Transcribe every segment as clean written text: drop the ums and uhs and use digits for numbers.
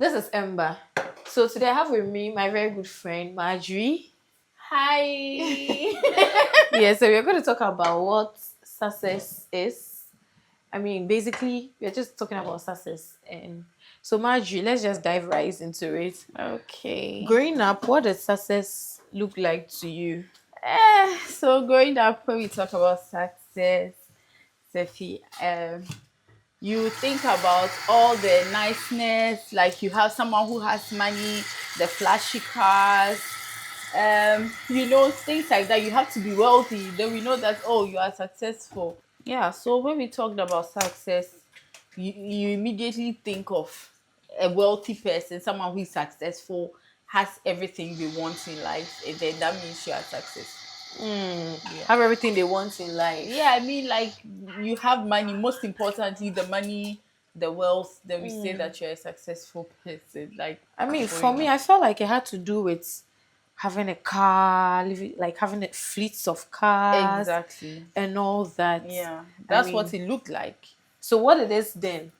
This is Ember. So today I have with me my very good friend Marjorie. Hi. Yeah, so we're going to talk about what success is. I mean, basically, we're just talking about success. And so, Marjorie, let's just dive right into it. Okay. Growing up, what does success look like to you? So growing up, when we talk about success, Seffy, you think about all the niceness, like you have someone who has money, the flashy cars, things like that. You have to be wealthy. Then we know that, oh, you are successful. Yeah, so when we talked about success, you immediately think of a wealthy person, someone who is successful, has everything they want in life, and then that means you are successful. Yeah. Have everything they want in life. Yeah, I mean, like you have money, most importantly, the money, the wealth, then we say that you're a successful person. Like, I mean, for growing me, up. I felt like it had to do with having a car, like having a fleets of cars Exactly. and all that. Yeah, I that's what mean, it looked like. so what it is then?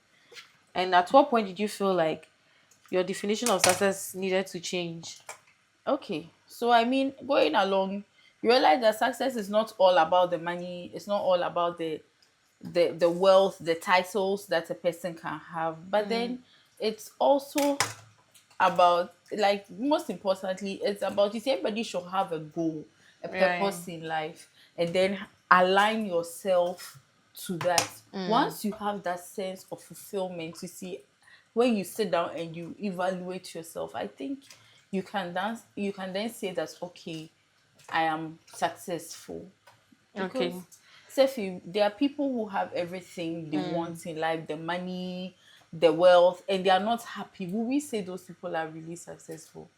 And at what point did you feel like your definition of success needed to change? Okay, so I mean, going along, you realize that success is not all about the money. It's not all about the wealth, the titles that a person can have. But then it's also about, like, most importantly, it's about, you see, everybody should have a goal, a Right. purpose in life, and then align yourself to that. Once you have that sense of fulfillment, you see, when you sit down and you evaluate yourself, I think you can then say that, okay, I am successful. Okay. Because, Sefi, there are people who have everything they want in life, the money, the wealth, and they are not happy. Will we say those people are really successful?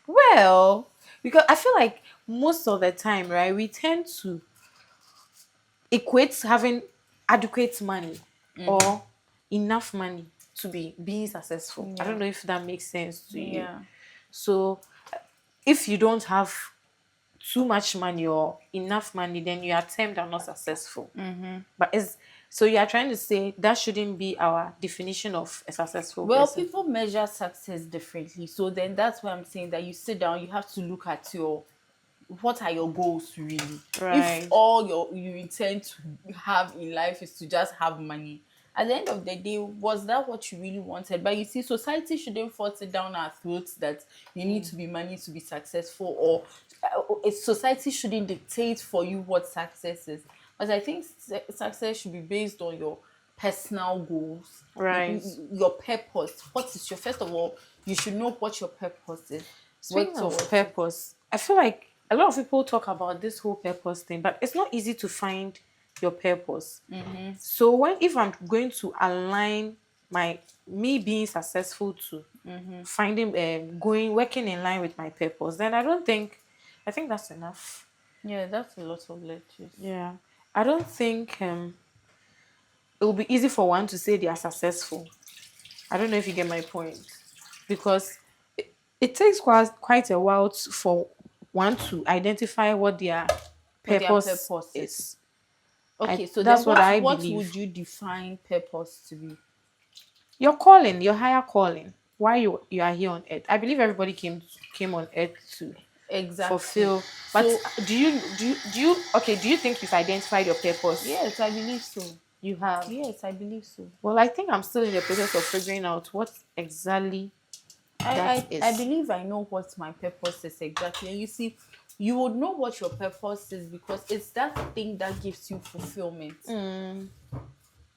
Well, because I feel like most of the time, right, we tend to equate having adequate money or enough money to be being successful. I don't Yeah. know if that makes sense to you. Yeah. So if you don't have too much money or enough money, then you are termed are not successful. But is so you are trying to say that shouldn't be our definition of a successful Well, person. people measure success differently. So then that's why I'm saying that you sit down, you have to look at what are your goals really. If Right. all you intend to have in life is to just have money, at the end of the day, was that what you really wanted? But you see, society shouldn't force it down our throats that you need to be money to be successful, or society shouldn't dictate for you what success is. But I think success should be based on your personal goals, Right. your purpose. What is your, first of all, you should know what your purpose is. Work Speaking of towards it. purpose, I feel like a lot of people talk about this whole purpose thing, but it's not easy to find your purpose. So when if I'm going to align my me being successful to finding going working in line with my purpose, then I think that's enough. Yeah, that's a lot of lectures. Yeah, I don't think it will be easy for one to say they are successful. I don't know if you get my point, because it takes quite a while for one to identify what their What their purpose purpose is. is. Okay, so then That's what I what believe. would you define purpose to be? Your calling, your higher calling, why you are here on earth. I believe everybody came on earth to Exactly. fulfill. But So do you think you've identified your purpose? yes, I believe so. You have. Yes, I believe so. Well, I think I'm still in the process of figuring out what exactly that I is. believe I know what my purpose is exactly. And you see, you would know what your purpose is because it's that thing that gives you fulfillment.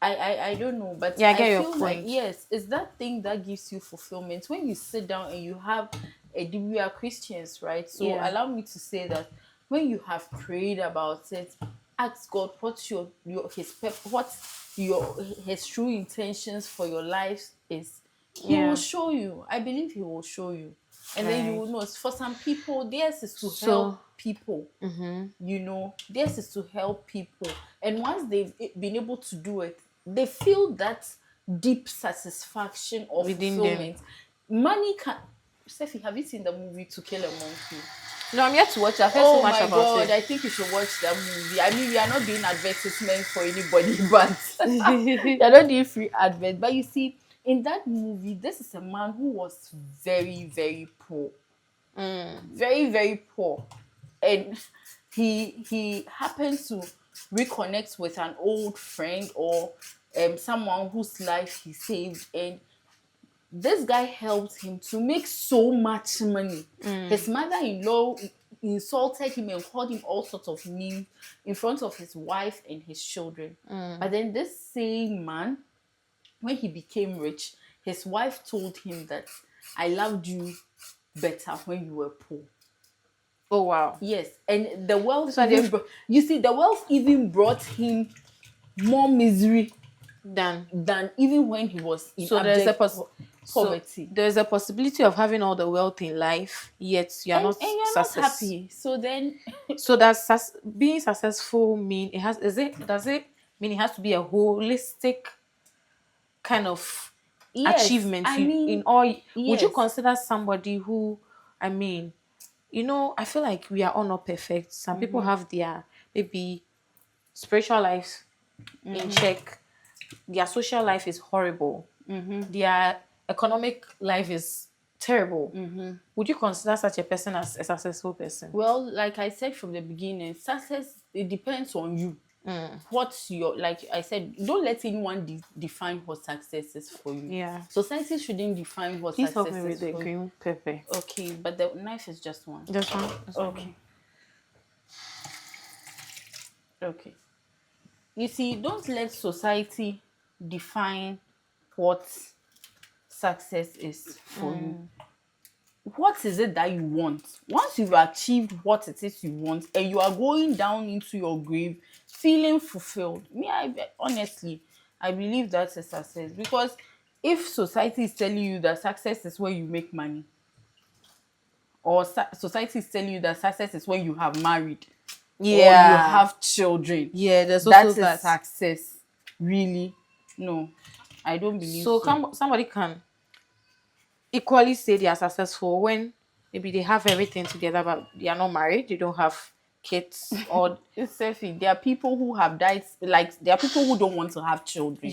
I don't know, but Yeah, I I get your feel like, point. yes, it's that thing that gives you fulfillment. When you sit down and you have we are Christians, right? So Yeah. allow me to say that when you have prayed about it, ask God what's what his true intentions for your life is. He will Yeah. show you. I believe he will show you. And then you Right. will know. For some people, theirs is to So, help people. Theirs is to help people. And once they've been able to do it, they feel that deep satisfaction or within them. fulfillment. Money can. Steffi, have you seen the movie To Kill a Monkey? No, I'm yet to watch it. I've heard so Oh much my about god, it. I think you should watch that movie. I mean, we are not doing advertisement for anybody, but we are not doing free advert. But you see, in that movie, this is a man who was very, very poor. Very, very poor. And he happens to reconnect with an old friend or someone whose life he saved, and this guy helped him to make so much money. His mother-in-law insulted him and called him all sorts of names in front of his wife and his children. But then this same man, when he became rich, his wife told him that I loved you better when you were poor. Oh wow. Yes, and the wealth So even you see, the wealth even brought him more misery Then than even when he was in so there's a abject poverty. so there's a possibility of having all the wealth in life, yet you are And not you're not happy. So then So does being successful mean it has? Does it mean it has to be a holistic kind of yes, achievement? I You in mean, all? Would you yes. consider somebody who, I mean, I feel like we are all not perfect. Some people have their maybe spiritual lives in check. Their social life is horrible. Their economic life is terrible. Would you consider such a person as a successful person? Well, like I said from the beginning, success, it depends on you. What's your, like I said, don't let anyone define what success is for you. Yeah. Society shouldn't define what Please help success me with is the for you. green pepper. Okay, but the knife is just one. Just one. Okay. Okay. You see, don't let society define what success is for you. What is it that you want? Once you've achieved what it is you want and you are going down into your grave feeling fulfilled, honestly, I believe that's a success. Because if society is telling you that success is where you make money, or society is telling you that success is when you have married, or you Yeah. have children, Yeah, there's also that is that. success. Really? No, I don't believe So so. somebody can equally say they are successful when maybe they have everything together, but they are not married, they don't have kids, or It's Seffy. There are people who have died, like there are people who don't want to have children.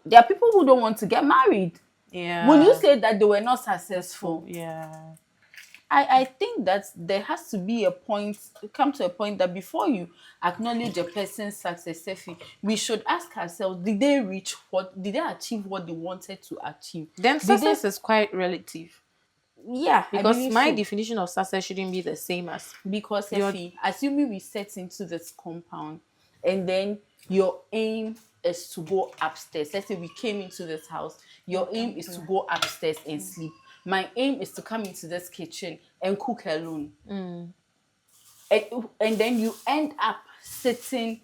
There are people who don't want to get married. Will you yeah, say that they were not successful? yeah, I think that there has to be a point, come to a point that before you acknowledge a person's success, Seffy, we should ask ourselves, did they achieve what they wanted to achieve? then Did they, success is quite relative, yeah, I because believe my so. definition of success shouldn't be the same as Because your. Effie, assuming we set into this compound and then your aim is to go upstairs. Let's say we came into this house, your aim is to go upstairs and sleep. My aim is to come into this kitchen and cook alone. And then you end up sitting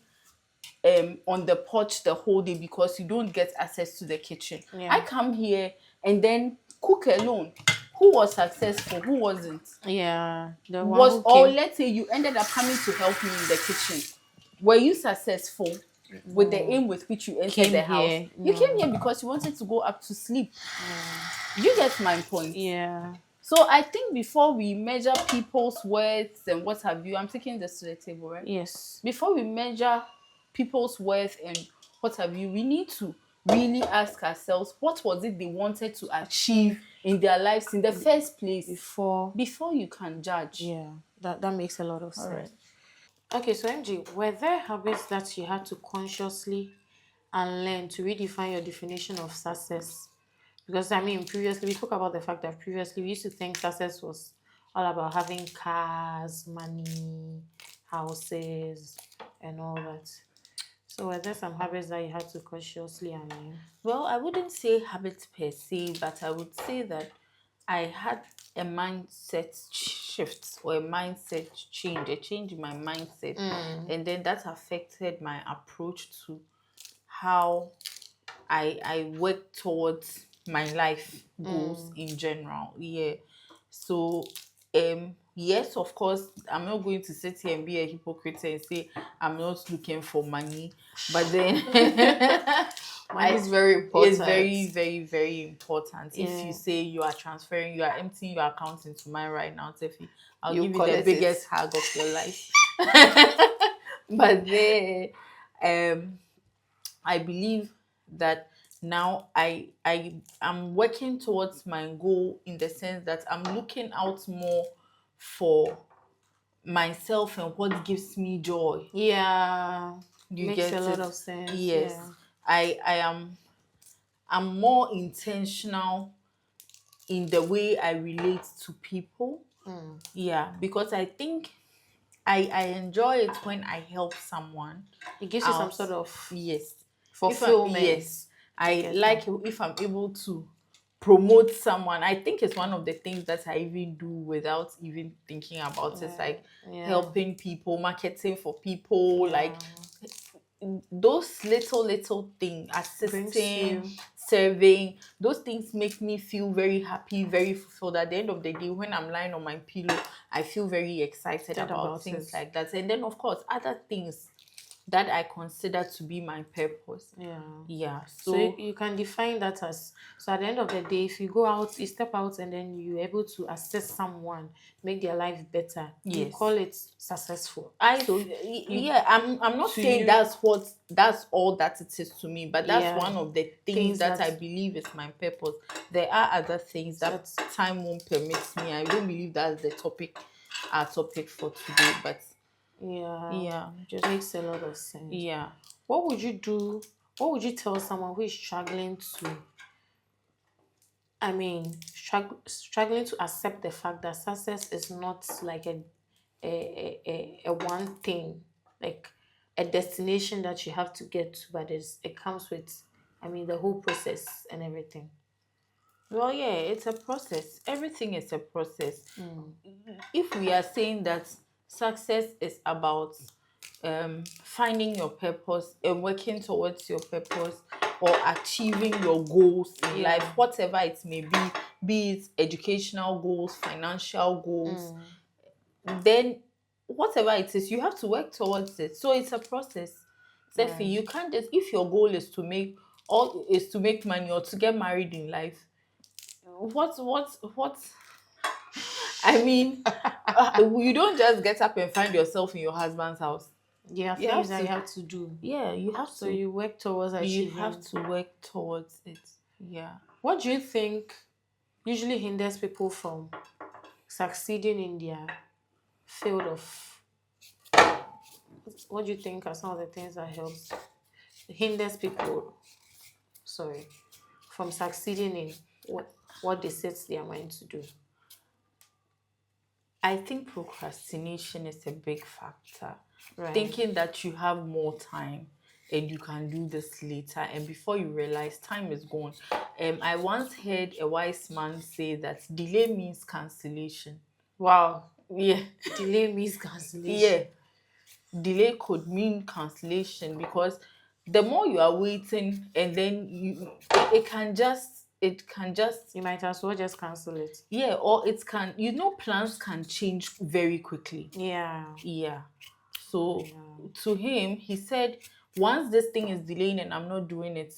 on the porch the whole day because you don't get access to the kitchen. I Yeah, come here and then cook alone. Who was successful? Who wasn't? yeah, the one Was, who or came. let's say you ended up coming to help me in the kitchen. Were you successful with the aim with which you entered Came the house? here, You no. came here because you wanted to go up to sleep. You get my point? Yeah, So I think before we measure people's worth and what have you, I'm taking this to the table, right? yes. Before we measure people's worth and what have you, we need to really ask ourselves, what was it they wanted to achieve in their lives in the first place before you can judge. Yeah, that makes a lot of All right. sense. Okay, so MG, were there habits that you had to consciously unlearn to redefine your definition of success? Because I mean, previously we spoke about the fact that previously we used to think success was all about having cars, money, houses, and all that. So were there some habits that you had to consciously unlearn? Well, I wouldn't say habits per se, but I would say that I had a mindset shift or a mindset change, a change in my mindset. And then that affected my approach to how I work towards my life goals in general. Yeah. So yes, of course, I'm not going to sit here and be a hypocrite and say I'm not looking for money, but then Money is very it's important. very, very, very important. If Yeah. you say you are transferring, you are emptying your account into mine right now, Tiffy, I'll You give you the collect biggest it. hug of your life. But then I believe that now I am working towards my goal in the sense that I'm looking out more for myself and what gives me joy. Yeah. You Makes a get lot it? of sense. Yes. Yeah. I'm more intentional in the way I relate to people. Yeah, because I think I enjoy it when I help someone It gives you some out. sort of Yes. fulfillment. Yes, I I get like that. it if I'm able to promote someone. I think it's one of the things that I even do without even thinking about it, like Yeah. helping people, marketing for people, like Yeah. those little things, Brings assisting, you serving, those things make me feel very happy, very fulfilled. At the end of the day, when I'm lying on my pillow, I feel very excited said about about things it. like that. And then of course other things that I consider to be my purpose. Yeah. Yeah, So so you can define that as, so at the end of the day, if you go out, you step out and then you're able to assist someone, make their life better, you yes, call it successful. I So you, yeah, I'm not to saying you, that's all that it is to me, but that's yeah, one of the things things that I that believe is my purpose. There are other things that that's time won't permit me. I don't believe that's the topic, our topic for today, but yeah, yeah, just makes a lot of sense. yeah. What would you do? What would you tell someone who is struggling to, I mean, struggling to accept the fact that success is not like a one thing, like a destination that you have to get to, but it comes with, I mean, the whole process and everything. Well, yeah, it's a process. Everything is a process. Mm. If we are saying that success is about finding your purpose and working towards your purpose or achieving your goals in life, Yeah. whatever it may be it educational goals, financial goals, then whatever it is, you have to work towards it. So it's a process. Seffi, Right. you can't just, if your goal is to make money or to get married in life, what I mean, you don't just get up and find yourself in your husband's house. There are You things have that you to, have to do. yeah, So you work towards you have achieving. to work towards it. Yeah. What do you think usually hinders people from succeeding in their field of, what do you think are some of the things that helps hinders people, sorry, from succeeding in what they set their mind to do? I think procrastination is a big factor. Right. Thinking that you have more time and you can do this later, and before you realize, time is gone. I once heard a wise man say that delay means cancellation. Wow. Yeah, Delay means cancellation. yeah. Delay could mean cancellation because the more you are waiting and then it can just You might as well just cancel it. yeah, or it can, plans can change very quickly. Yeah. Yeah. So to him, he said, once this thing is delaying and I'm not doing it,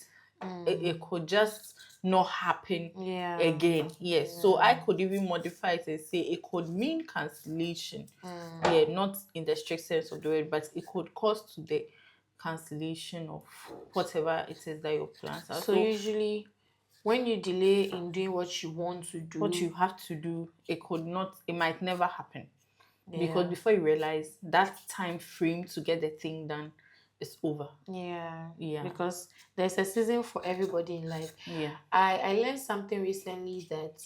it could just not happen Yeah. again. Yes. So I could even modify it and say it could mean cancellation. Yeah, not in the strict sense of the word, but it could cause to the cancellation of whatever it is that your plans are. So So usually when you delay in doing what you want to what you do, have to do, it might never happen. Because yeah. before you realize that time frame to get the thing done is over. Yeah, Yeah. because there's a season for everybody in life. Yeah. I learned something recently that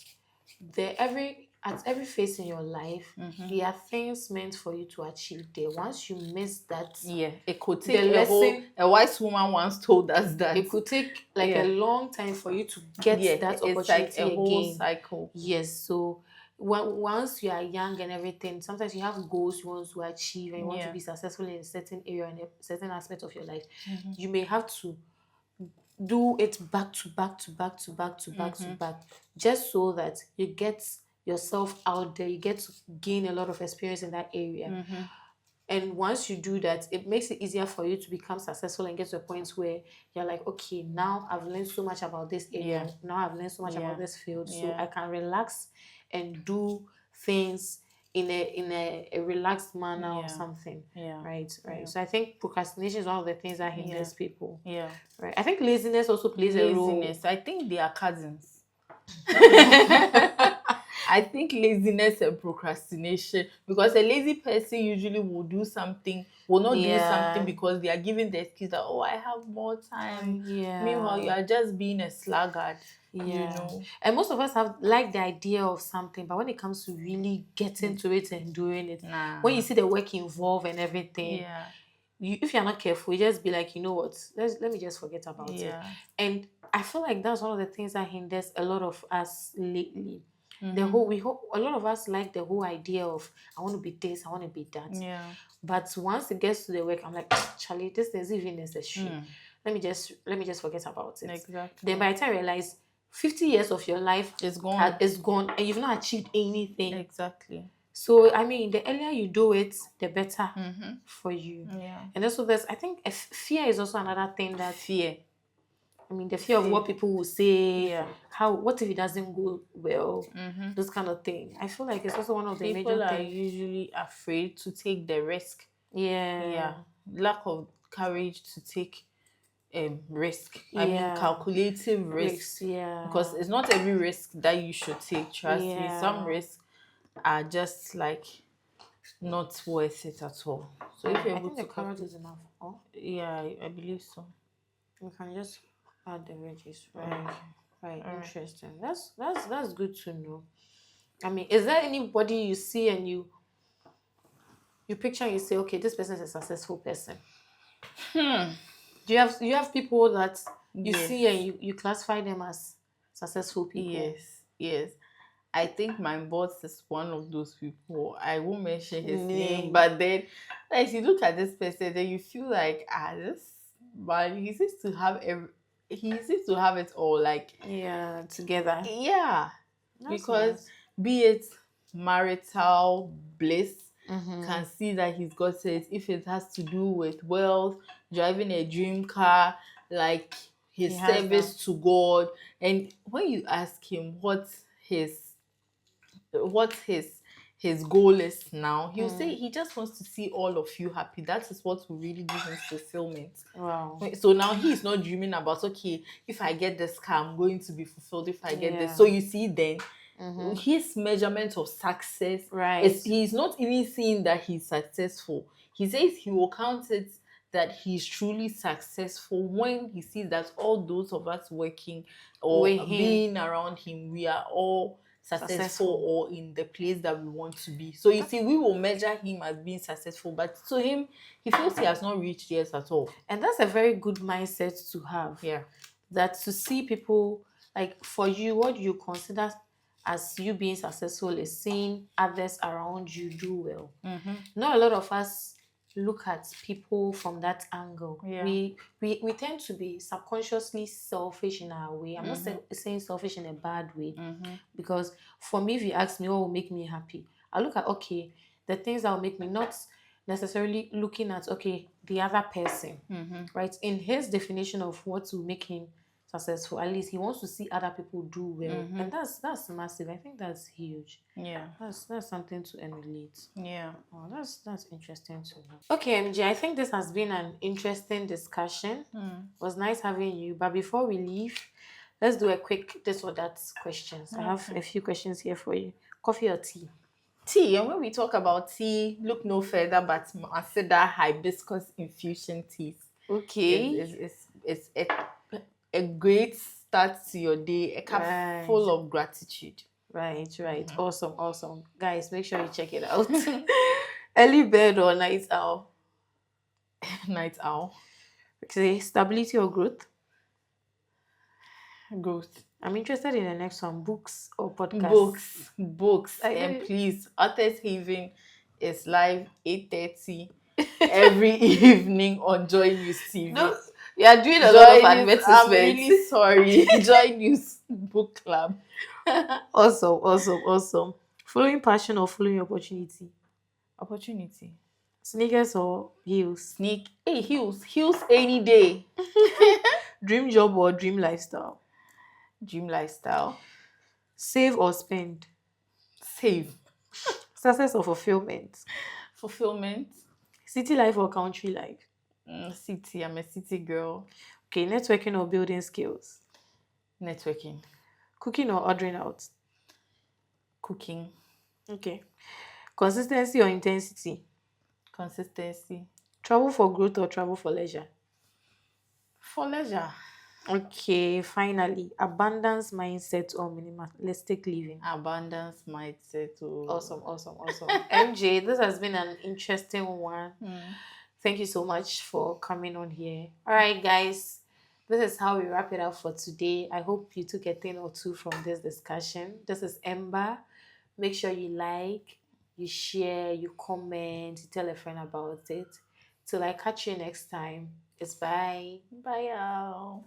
at every phase in your life, there are things meant for you to achieve there. Once you miss that, Yeah. It could the take lesson, a wise woman once told us that. it could take like a Yeah. long time for you to get Yeah. that It's like a opportunity whole again. cycle. Yes, so once you are young and everything, sometimes you have goals you want to achieve and you want to Yeah. be successful in a certain area and a certain aspect of your life. You may have to do it back to back to back to back to back to back, just so that you get yourself out there, you get to gain a lot of experience in that area. And once you do that, it makes it easier for you to become successful and get to a point where you're like, okay, now I've learned so much about this area. Yeah. Now I've learned so much Yeah. about this field. So Yeah. I can relax and do things a relaxed manner or Yeah. something. Yeah. Right. Yeah. So I think procrastination is one of the things that hinders Yeah. people. Yeah. Right. I think laziness also plays a role. Laziness. I think they are cousins. I think laziness and procrastination, because a lazy person usually will not do something Yeah. because they are giving the excuse that, oh, I have more time. Yeah. Meanwhile, you are just being a sluggard. Yeah. And most of us have like the idea of something, but when it comes to really getting to it and doing it, Nah. when you see the work involved and everything, Yeah. if you're not careful, you just be like, you know what, let me just forget about it. Yeah. And I feel like that's one of the things that hinders a lot of us lately. The Mm-hmm. whole a lot of us like the whole idea of I want to be this, I want to be that. Yeah. But once it gets to the work, I'm like, Charlie, this is even necessary. Let me just forget about it. Exactly. Then by the time I realize 50 years of your life It's gone. is gone and you've not achieved anything. Exactly. So I mean, the earlier you do it, the better for you. Yeah. And also, I think fear is also another thing that Fear. I mean, the fear of what people will say. Yeah. What if it doesn't go well? Those kind of thing. I feel like it's also one of the People major are things. usually afraid to take the risk. Yeah. Yeah. Lack of courage to take risk. I mean, Yeah. calculative risk. Yeah. Because it's not every risk that you should take. Trust me. Yeah. Some risks are just like not worth it at all. So if you're I able think the to carrot is enough. Oh, yeah, I believe so. you can just add the veggies. Right. Interesting. That's good to know. I mean, is there anybody you see and you picture and you say, okay, this person is a successful person? Do you have people that you Yes. see and you classify them as successful people? Yes. I think my boss is one of those people. I won't mention his Name. name, but then, like, you look at this person, then you feel like, this man, he seems to have it all. Like, Yeah, together. yeah, That's because nice. be it marital bliss, can see that he's got it. If it has to do with wealth, driving a dream car, like his He has service to God, and when you ask him what his goal is now, he'll say he just wants to see all of you happy. That is what will really give him fulfillment. Wow. So now he's not dreaming about, okay, if I get this car, I'm going to be fulfilled. If I get this, so you see, then his measurement of success, he's not even seeing that he's successful. He says he will count it that he's truly successful when he sees that all those of us working or being around him, we are all successful or in the place that we want to be. So you see, we will measure him as being successful, but to him, he feels he has not reached theirs at all. And that's a very good mindset to have. Yeah. That to see people, like for you, what you consider as you being successful is seeing others around you do well. Not a lot of us look at people from that angle. Yeah. We tend to be subconsciously selfish in our way. I'm not saying selfish in a bad way, because for me, if you ask me what will make me happy, I look at, okay, the things that will make me, not necessarily looking at, okay, the other person, right? In his definition of what will make him successful, at least he wants to see other people do well, and that's massive. I think that's huge. Yeah, that's something to emulate. Yeah. Oh, that's interesting to know. Okay, MJ, I think this has been an interesting discussion. It was nice having you, but before we leave, let's do a quick this or that questions. I have a few questions here for you. Coffee or tea? Tea. And when we talk about tea, look no further but consider hibiscus infusion teas. Okay. It's a great start to your day, a cup full of gratitude. Right. Awesome. Guys, make sure you check it out. Early bird or night owl? Night owl. Okay, stability or growth? Growth. I'm interested in the next one, books or podcasts? Books. And please, Authors Haven is live 8:30 every evening on Joy News TV. No, you are doing a lot of advertisements. I'm really sorry. Joy News Book Club. Awesome. Following passion or following opportunity? Opportunity. Sneakers or heels? Heels. Heels any day. Dream job or dream lifestyle? Dream lifestyle. Save or spend? Save. Success or fulfillment? Fulfillment. City life or country life? City. I'm a city girl. Okay, networking or building skills? Networking. Cooking or ordering out? Cooking. Okay. Consistency or intensity? Consistency. Travel for growth or travel for leisure? For leisure. Okay, finally, abundance mindset or minimalistic living? Abundance mindset. Oh. Awesome, awesome, awesome. MJ, this has been an interesting one. Thank you so much for coming on here. All right, guys, this is how we wrap it up for today. I hope you took a thing or two from this discussion. This is Ember. Make sure you like, you share, you comment, you tell a friend about it. Till I catch you next time. It's bye. Bye, y'all.